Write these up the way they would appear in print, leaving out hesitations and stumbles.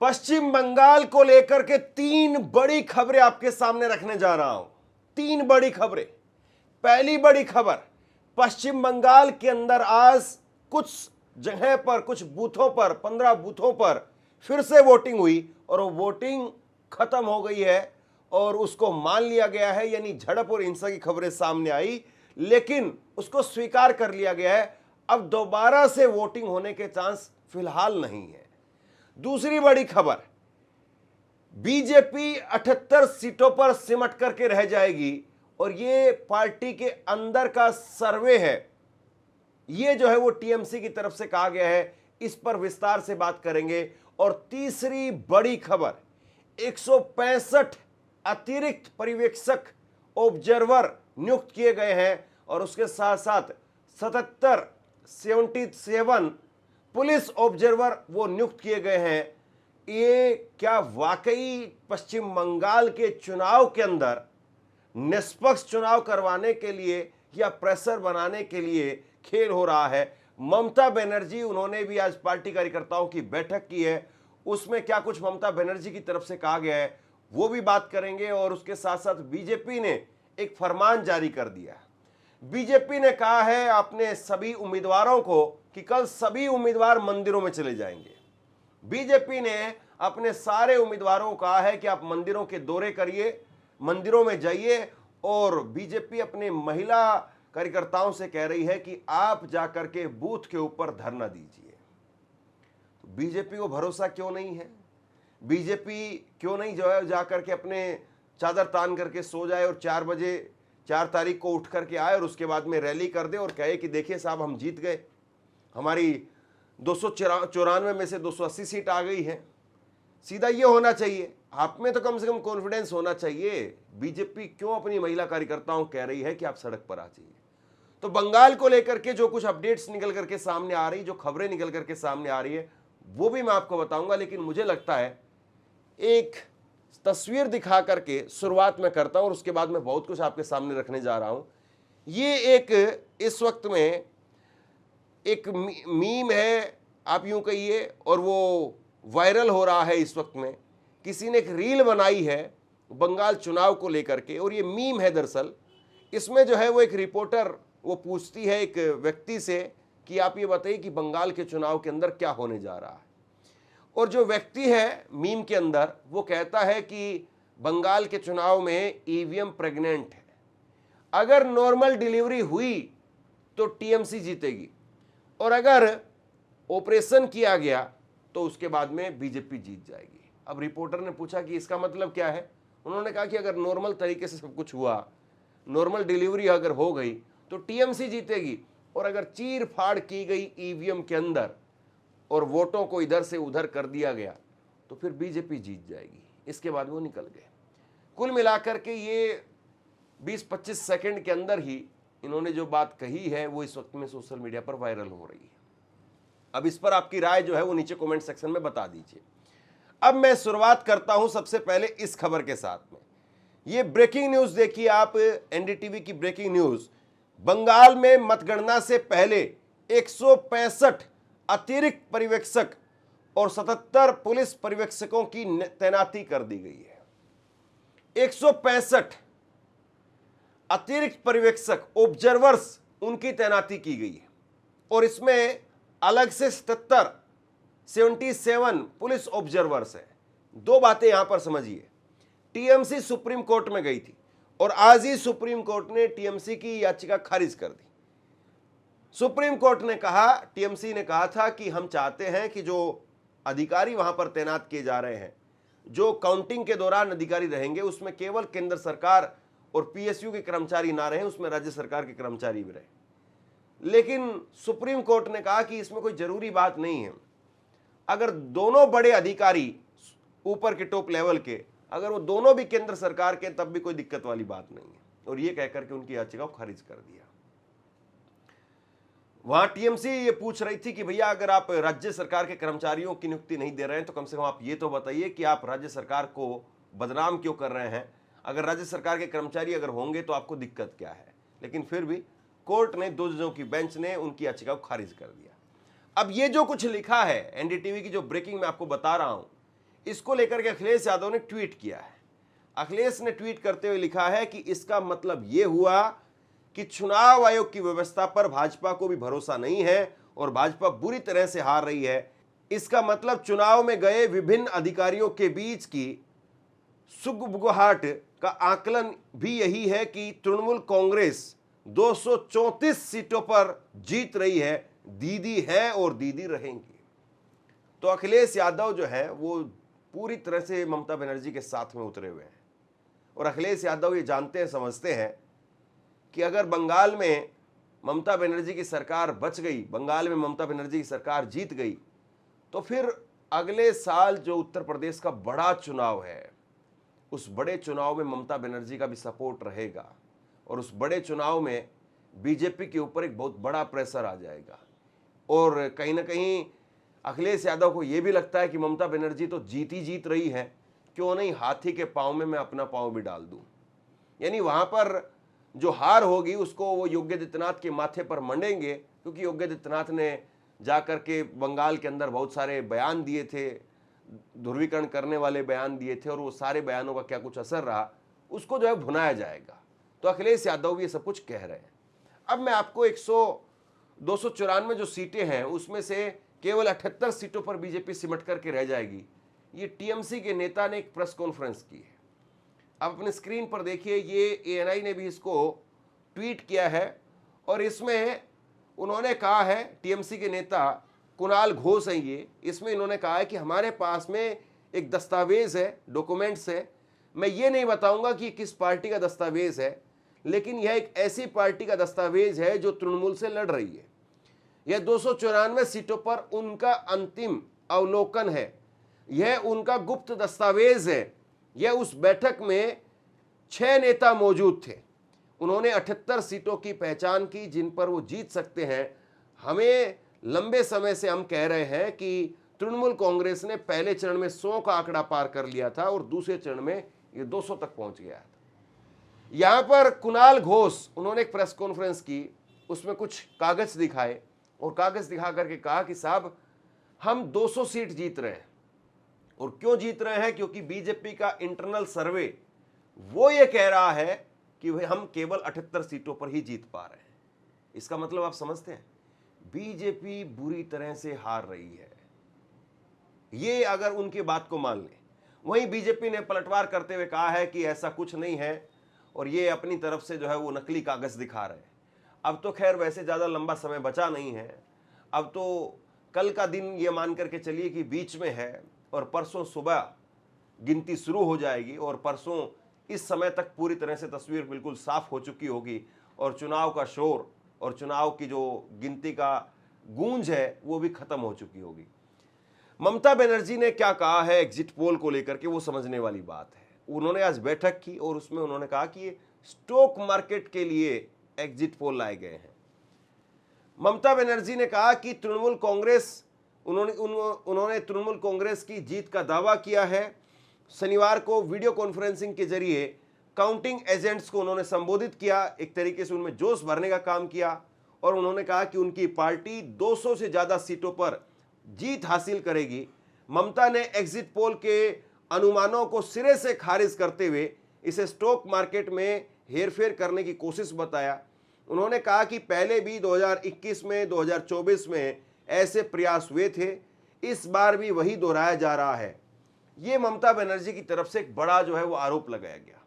पश्चिम बंगाल को लेकर के तीन बड़ी खबरें आपके सामने रखने जा रहा हूं। तीन बड़ी खबरें। पहली बड़ी खबर, पश्चिम बंगाल के अंदर आज कुछ जगह पर, कुछ बूथों पर, 15 बूथों पर फिर से वोटिंग हुई और वो वोटिंग खत्म हो गई है और उसको मान लिया गया है, यानी झड़प और हिंसा की खबरें सामने आई, लेकिन उसको स्वीकार कर लिया गया है। अब दोबारा से वोटिंग होने के चांस फिलहाल नहीं है। दूसरी बड़ी खबर, बीजेपी 78 सीटों पर सिमट करके रह जाएगी और ये पार्टी के अंदर का सर्वे है। ये जो है वो टीएमसी की तरफ से कहा गया है, इस पर विस्तार से बात करेंगे। और तीसरी बड़ी खबर, 165 अतिरिक्त पर्यवेक्षक ऑब्जर्वर नियुक्त किए गए हैं और उसके साथ साथ 77 पुलिस ऑब्जर्वर वो नियुक्त किए गए हैं। ये क्या वाकई पश्चिम बंगाल के चुनाव के अंदर निष्पक्ष चुनाव करवाने के लिए या प्रेशर बनाने के लिए खेल हो रहा है? ममता बनर्जी, उन्होंने भी आज पार्टी कार्यकर्ताओं की बैठक की है, उसमें क्या कुछ ममता बनर्जी की तरफ से कहा गया है वो भी बात करेंगे। और उसके साथ साथ बीजेपी ने एक फरमान जारी कर दिया। बीजेपी ने कहा है अपने सभी उम्मीदवारों को कि कल सभी उम्मीदवार मंदिरों में चले जाएंगे। बीजेपी ने अपने सारे उम्मीदवारों को कहा है कि आप मंदिरों के दौरे करिए, मंदिरों में जाइए। और बीजेपी अपने महिला कार्यकर्ताओं से कह रही है कि आप जाकर के बूथ के ऊपर धरना दीजिए। तो बीजेपी को भरोसा क्यों नहीं है? बीजेपी क्यों नहीं जो है जाकर के अपने चादर तान करके सो जाए और 4 बजे 4 तारीख को उठ करके आए और उसके बाद में रैली कर दे और कहे कि देखिए साहब हम जीत गए, हमारी 294 में से 280 सीट आ गई है। सीधा ये होना चाहिए, आप में तो कम से कम कॉन्फिडेंस होना चाहिए। बीजेपी क्यों अपनी महिला कार्यकर्ताओं कह रही है कि आप सड़क पर आ जाइए? तो बंगाल को लेकर के जो कुछ अपडेट्स निकल करके सामने आ रही, जो खबरें निकल करके सामने आ रही है, वो भी मैं आपको बताऊंगा। लेकिन मुझे लगता है एक तस्वीर दिखा करके शुरुआत में करता हूं और उसके बाद मैं बहुत कुछ आपके सामने रखने जा रहा हूं। ये एक इस वक्त में एक मीम है, आप यूं कहिए, और वो वायरल हो रहा है इस वक्त में। किसी ने एक रील बनाई है बंगाल चुनाव को लेकर के और ये मीम है दरअसल। इसमें जो है वो एक रिपोर्टर वो पूछती है एक व्यक्ति से कि आप ये बताइए कि बंगाल के चुनाव के अंदर क्या होने जा रहा है। और जो व्यक्ति है मीम के अंदर वो कहता है कि बंगाल के चुनाव में ईवीएम प्रेग्नेंट है, अगर नॉर्मल डिलीवरी हुई तो टीएमसी जीतेगी और अगर ऑपरेशन किया गया तो उसके बाद में बीजेपी जीत जाएगी। अब रिपोर्टर ने पूछा कि इसका मतलब क्या है? उन्होंने कहा कि अगर नॉर्मल तरीके से सब कुछ हुआ, नॉर्मल डिलीवरी अगर हो गई तो टीएमसी जीतेगी और अगर चीर फाड़ की गई ईवीएम के अंदर और वोटों को इधर से उधर कर दिया गया तो फिर बीजेपी जीत जाएगी। इसके बाद वो निकल गए। कुल मिलाकर के ये 20-25 सेकंड के अंदर ही इन्होंने जो बात कही है वो इस वक्त में सोशल मीडिया पर वायरल हो रही है। अब इस पर आपकी राय जो है वो नीचे कमेंट सेक्शन में बता दीजिए। अब मैं शुरुआत करता हूं सबसे पहले इस खबर के साथ में। ये ब्रेकिंग न्यूज देखिए आप, एनडीटीवी की ब्रेकिंग न्यूज। बंगाल में मतगणना से पहले 165 अतिरिक्त पर्यवेक्षक और 77 पुलिस पर्यवेक्षकों की तैनाती कर दी गई है। 165 अतिरिक्त पर्यवेक्षक ऑब्जर्वर्स उनकी तैनाती की गई है और इसमें अलग से 77 पुलिस ऑब्जर्वर्स है। दो बातें यहां पर समझिए। टीएमसी सुप्रीम कोर्ट में गई थी और आज ही सुप्रीम कोर्ट ने टीएमसी की याचिका खारिज कर दी। सुप्रीम कोर्ट ने कहा, टीएमसी ने कहा था कि हम चाहते हैं कि जो अधिकारी वहां पर तैनात किए जा रहे हैं, जो काउंटिंग के दौरान अधिकारी रहेंगे, उसमें केवल केंद्र सरकार और पीएसयू के कर्मचारी ना रहे, उसमें राज्य सरकार के कर्मचारी भी रहे। लेकिन सुप्रीम कोर्ट ने कहा कि इसमें कोई जरूरी बात नहीं है। अगर दोनों बड़े अधिकारी ऊपर के टॉप लेवल के, अगर वो दोनों भी केंद्र सरकार के, तब भी कोई दिक्कत वाली बात नहीं है। और ये कहकर के उनकी याचिका को खारिज कर दिया। वहां टीएमसी ये पूछ रही थी कि भैया अगर आप राज्य सरकार के कर्मचारियों की नियुक्ति नहीं दे रहे हैं तो कम से कम आप ये तो बताइए कि आप राज्य सरकार को बदनाम क्यों कर रहे हैं? अगर राज्य सरकार के कर्मचारी अगर होंगे तो आपको दिक्कत क्या है? लेकिन फिर भी कोर्ट ने, 2 जजों की बेंच ने उनकी याचिका को खारिज कर दिया। अब ये जो कुछ लिखा है एनडीटीवी की जो ब्रेकिंग मैं आपको बता रहा हूं, इसको लेकर के अखिलेश यादव ने ट्वीट किया है। अखिलेश ने ट्वीट करते हुए लिखा है कि इसका मतलब यह हुआ कि चुनाव आयोग की व्यवस्था पर भाजपा को भी भरोसा नहीं है और भाजपा बुरी तरह से हार रही है। इसका मतलब चुनाव में गए विभिन्न अधिकारियों के बीच की सुगबुगाहट का आकलन भी यही है कि तृणमूल कांग्रेस 234 सीटों पर जीत रही है, दीदी है और दीदी रहेंगी। तो अखिलेश यादव जो है वो पूरी तरह से ममता बनर्जी के साथ में उतरे हुए हैं और अखिलेश यादव ये जानते हैं, समझते हैं कि अगर बंगाल में ममता बनर्जी की सरकार बच गई, बंगाल में ममता बनर्जी की सरकार जीत गई, तो फिर अगले साल जो उत्तर प्रदेश का बड़ा चुनाव है, उस बड़े चुनाव में ममता बनर्जी का भी सपोर्ट रहेगा और उस बड़े चुनाव में बीजेपी के ऊपर एक बहुत बड़ा प्रेशर आ जाएगा। और कहीं ना कहीं अखिलेश यादव को यह भी लगता है कि ममता बनर्जी तो जीत रही है, क्यों नहीं हाथी के पांव में मैं अपना पांव भी डाल दूं। यानी वहां पर जो हार होगी उसको वो योगी आदित्यनाथ के माथे पर मंडेंगे, क्योंकि योगी आदित्यनाथ ने जाकर के बंगाल के अंदर बहुत सारे बयान दिए थे, ध्रुवीकरण करने वाले बयान दिए थे और वो सारे बयानों का क्या कुछ असर रहा, उसको जो है भुनाया जाएगा। तो अखिलेश यादव भी ये सब कुछ कह रहे हैं। अब मैं आपको 294 जो सीटें हैं उसमें से केवल 78 सीटों पर बीजेपी सिमट करके रह जाएगी, ये टीएमसी के नेता ने एक प्रेस कॉन्फ्रेंस की है। आप अपने स्क्रीन पर देखिए, ये एएनआई ने भी इसको ट्वीट किया है और इसमें उन्होंने कहा है, टीएमसी के नेता कुणाल घोष हैं ये, इसमें इन्होंने कहा है कि हमारे पास में एक दस्तावेज है, डॉक्यूमेंट्स है, मैं ये नहीं बताऊंगा कि किस पार्टी का दस्तावेज है, लेकिन यह एक ऐसी पार्टी का दस्तावेज है जो तृणमूल से लड़ रही है। यह 294 सीटों पर उनका अंतिम अवलोकन है, यह उनका गुप्त दस्तावेज है। यह उस बैठक में 6 नेता मौजूद थे, उन्होंने 78 सीटों की पहचान की जिन पर वो जीत सकते हैं। हमें लंबे समय से हम कह रहे हैं कि तृणमूल कांग्रेस ने पहले चरण में 100 का आंकड़ा पार कर लिया था और दूसरे चरण में ये 200 तक पहुंच गया था। यहां पर कुणाल घोष उन्होंने एक प्रेस कॉन्फ्रेंस की, उसमें कुछ कागज दिखाए और कागज दिखा करके कहा कि साहब हम 200 सीट जीत रहे हैं। और क्यों जीत रहे हैं? क्योंकि बीजेपी का इंटरनल सर्वे वो ये कह रहा है कि हम केवल 78 सीटों पर ही जीत पा रहे हैं। इसका मतलब आप समझते हैं, बीजेपी बुरी तरह से हार रही है। ये अगर उनकी बात को मान लें, वहीं बीजेपी ने पलटवार करते हुए कहा है कि ऐसा कुछ नहीं है और ये अपनी तरफ से जो है वो नकली कागज दिखा रहे हैं। अब तो खैर वैसे ज़्यादा लंबा समय बचा नहीं है, अब तो कल का दिन ये मान करके चलिए कि बीच में है और परसों सुबह गिनती शुरू हो जाएगी और परसों इस समय तक पूरी तरह से तस्वीर बिल्कुल साफ हो चुकी होगी और चुनाव का शोर और चुनाव की जो गिनती का गूंज है वो भी खत्म हो चुकी होगी। ममता बनर्जी ने क्या कहा है एग्जिट पोल को लेकर के, वो समझने वाली बात है। उन्होंने आज बैठक की और उसमें उन्होंने कहा कि ये स्टॉक मार्केट के लिए एग्जिट पोल लाए गए हैं। ममता बनर्जी ने कहा कि तृणमूल कांग्रेस, उन्होंने तृणमूल कांग्रेस की जीत का दावा किया है। शनिवार को वीडियो कॉन्फ्रेंसिंग के जरिए काउंटिंग एजेंट्स को उन्होंने संबोधित किया, एक तरीके से उनमें जोश भरने का काम किया और उन्होंने कहा कि उनकी पार्टी 200 से ज्यादा सीटों पर जीत हासिल करेगी। ममता ने एग्जिट पोल के अनुमानों को सिरे से खारिज करते हुए इसे स्टॉक मार्केट में हेरफेर करने की कोशिश बताया। उन्होंने कहा कि पहले भी 2021 में, 2024 में ऐसे प्रयास हुए थे, इस बार भी वही दोहराया जा रहा है। ये ममता बनर्जी की तरफ से एक बड़ा जो है वो आरोप लगाया गया।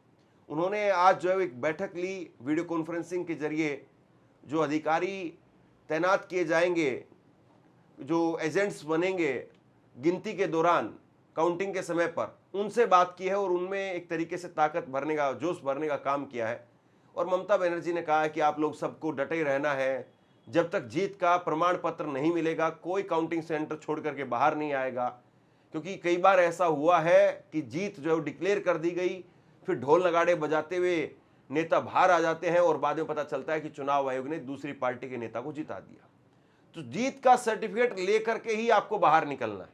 उन्होंने आज जो है एक बैठक ली वीडियो कॉन्फ्रेंसिंग के जरिए, जो अधिकारी तैनात किए जाएंगे, जो एजेंट्स बनेंगे गिनती के दौरान, काउंटिंग के समय पर, उनसे बात की है और उनमें एक तरीके से ताकत भरने का, जोश भरने का काम किया है। और ममता बनर्जी ने कहा है कि आप लोग सबको डटे रहना है, जब तक जीत का प्रमाण पत्र नहीं मिलेगा कोई काउंटिंग सेंटर छोड़ करके बाहर नहीं आएगा। क्योंकि कई बार ऐसा हुआ है कि जीत जो है डिक्लेयर कर दी गई, फिर ढोल नगाड़े बजाते हुए नेता बाहर आ जाते हैं और बाद में पता चलता है कि चुनाव आयोग ने दूसरी पार्टी के नेता को जिता दिया। तो जीत का सर्टिफिकेट लेकर के ही आपको बाहर निकलना है,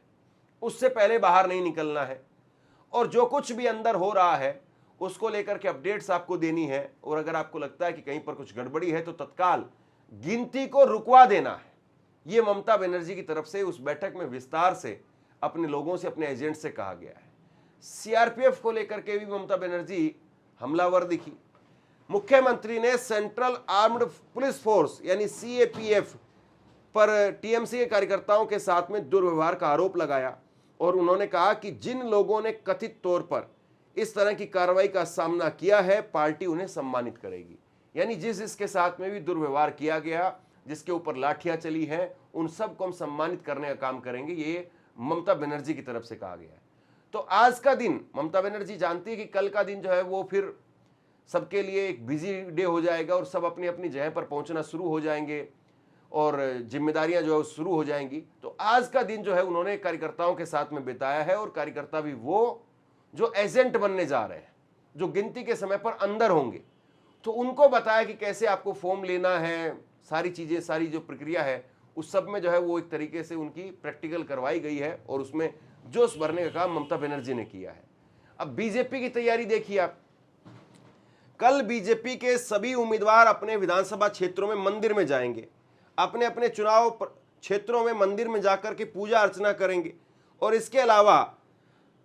उससे पहले बाहर नहीं निकलना है। और जो कुछ भी अंदर हो रहा है उसको लेकर के अपडेट्स आपको देनी है और अगर आपको लगता है कि कहीं पर कुछ गड़बड़ी है तो तत्काल गिनती को रुकवा देना है। ये ममता बनर्जी की तरफ से उस बैठक में विस्तार से अपने लोगों से, अपने एजेंट से कहा गया है। सीआरपीएफ को लेकर के भी ममता बनर्जी हमलावर दिखी। मुख्यमंत्री ने सेंट्रल आर्म्ड पुलिस फोर्स यानी सीएपीएफ पर टीएमसी के कार्यकर्ताओं के साथ में दुर्व्यवहार का आरोप लगाया और उन्होंने कहा कि जिन लोगों ने कथित तौर पर इस तरह की कार्रवाई का सामना किया है, पार्टी उन्हें सम्मानित करेगी। यानी जिसके साथ में भी दुर्व्यवहार किया गया, जिसके ऊपर लाठियां चली हैं, उन सबको हम सम्मानित करने का काम करेंगे, ये ममता बनर्जी की तरफ से कहा गया है। तो आज का दिन ममता बनर्जी जानती है कि कल का दिन जो है वो फिर सबके लिए एक बिजी डे हो जाएगा और सब अपनी अपनी जगह पर पहुंचना शुरू हो जाएंगे और जिम्मेदारियां जो है शुरू हो जाएंगी। तो आज का दिन जो है उन्होंने कार्यकर्ताओं के साथ में बिताया है और कार्यकर्ता भी वो जो एजेंट बनने जा रहे हैं, जो गिनती के समय पर अंदर होंगे, तो उनको बताया कि कैसे आपको फॉर्म लेना है, सारी चीजें, सारी जो प्रक्रिया है उस सब में जो है वो एक तरीके से उनकी प्रैक्टिकल करवाई गई है और उसमें जोश भरने का काम ममता बनर्जी ने किया है। अब बीजेपी की तैयारी देखिए आप। कल बीजेपी के सभी उम्मीदवार अपने विधानसभा क्षेत्रों में मंदिर में जाएंगे, अपने अपने चुनाव क्षेत्रों में मंदिर में जाकर के पूजा अर्चना करेंगे और इसके अलावा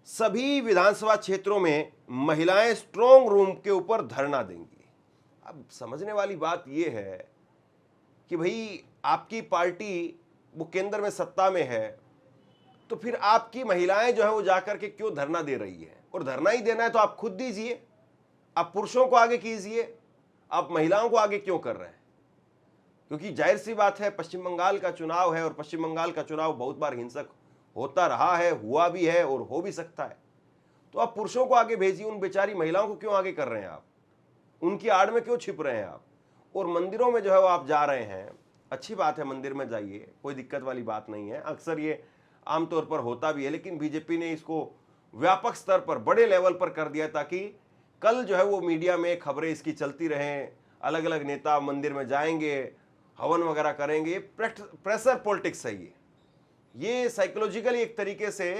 सभी विधानसभा क्षेत्रों में महिलाएं स्ट्रांग रूम के ऊपर धरना देंगी। अब समझने वाली बात यह है कि भाई आपकी पार्टी वो केंद्र में सत्ता में है, तो फिर आपकी महिलाएं जो है वो जाकर के क्यों धरना दे रही है? और धरना ही देना है तो आप खुद दीजिए, आप पुरुषों को आगे कीजिए, आप महिलाओं को आगे क्यों कर रहे हैं? क्योंकि जाहिर सी बात है पश्चिम बंगाल का चुनाव है और पश्चिम बंगाल का चुनाव बहुत बार हिंसक होता रहा है, हुआ भी है और हो भी सकता है। तो आप पुरुषों को आगे भेजिए, उन बेचारी महिलाओं को क्यों आगे कर रहे हैं आप? उनकी आड़ में क्यों छिप रहे हैं आप? और मंदिरों में जो है वो आप जा रहे हैं, अच्छी बात है, मंदिर में जाइए, कोई दिक्कत वाली बात नहीं है, अक्सर ये आमतौर पर होता भी है, लेकिन बीजेपी ने इसको व्यापक स्तर पर, बड़े लेवल पर कर दिया ताकि कल जो है वो मीडिया में खबरें इसकी चलती रहें। अलग अलग नेता मंदिर में जाएंगे, हवन वगैरह करेंगे, प्रेशर पॉलिटिक्स है ये साइकोलॉजिकली एक तरीके से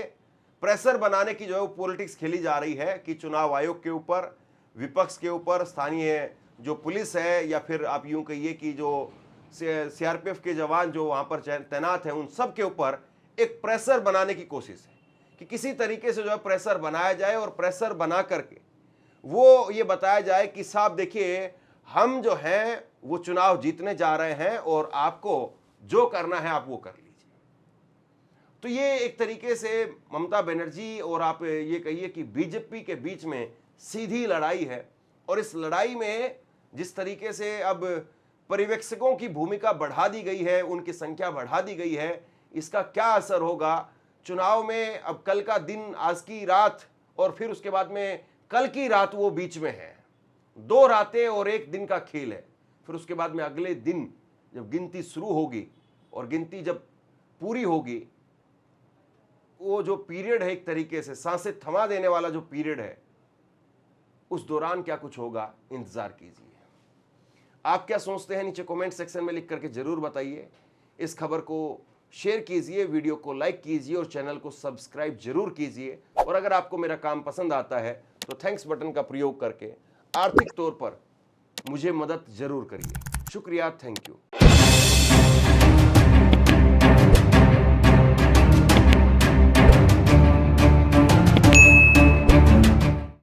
प्रेशर बनाने की जो है वो पॉलिटिक्स खेली जा रही है कि चुनाव आयोग के ऊपर, विपक्ष के ऊपर, स्थानीय जो पुलिस है या फिर आप यूं कहिए कि जो सीआरपीएफ के जवान जो वहां पर तैनात हैं, उन सब के ऊपर एक प्रेशर बनाने की कोशिश है कि किसी तरीके से जो है प्रेशर बनाया जाए और प्रेशर बना करके वो ये बताया जाए कि साहब देखिए हम जो हैं वो चुनाव जीतने जा रहे हैं और आपको जो करना है आप वो कर लीजिए। तो ये एक तरीके से ममता बनर्जी और आप ये कहिए कि बीजेपी के बीच में सीधी लड़ाई है और इस लड़ाई में जिस तरीके से अब पर्यवेक्षकों की भूमिका बढ़ा दी गई है, उनकी संख्या बढ़ा दी गई है, इसका क्या असर होगा चुनाव में? अब कल का दिन, आज की रात और फिर उसके बाद में कल की रात, वो बीच में है, 2 रातें और 1 दिन का खेल है। फिर उसके बाद में अगले दिन जब गिनती शुरू होगी और गिनती जब पूरी होगी, वो जो पीरियड है एक तरीके से सांसें थमा देने वाला जो पीरियड है, उस दौरान क्या कुछ होगा, इंतजार कीजिए। आप क्या सोचते हैं नीचे कमेंट सेक्शन में लिख करके जरूर बताइए। इस खबर को शेयर कीजिए, वीडियो को लाइक कीजिए और चैनल को सब्सक्राइब जरूर कीजिए। और अगर आपको मेरा काम पसंद आता है तो थैंक्स बटन का प्रयोग करके आर्थिक तौर पर मुझे मदद जरूर करिए। शुक्रिया, थैंक यू।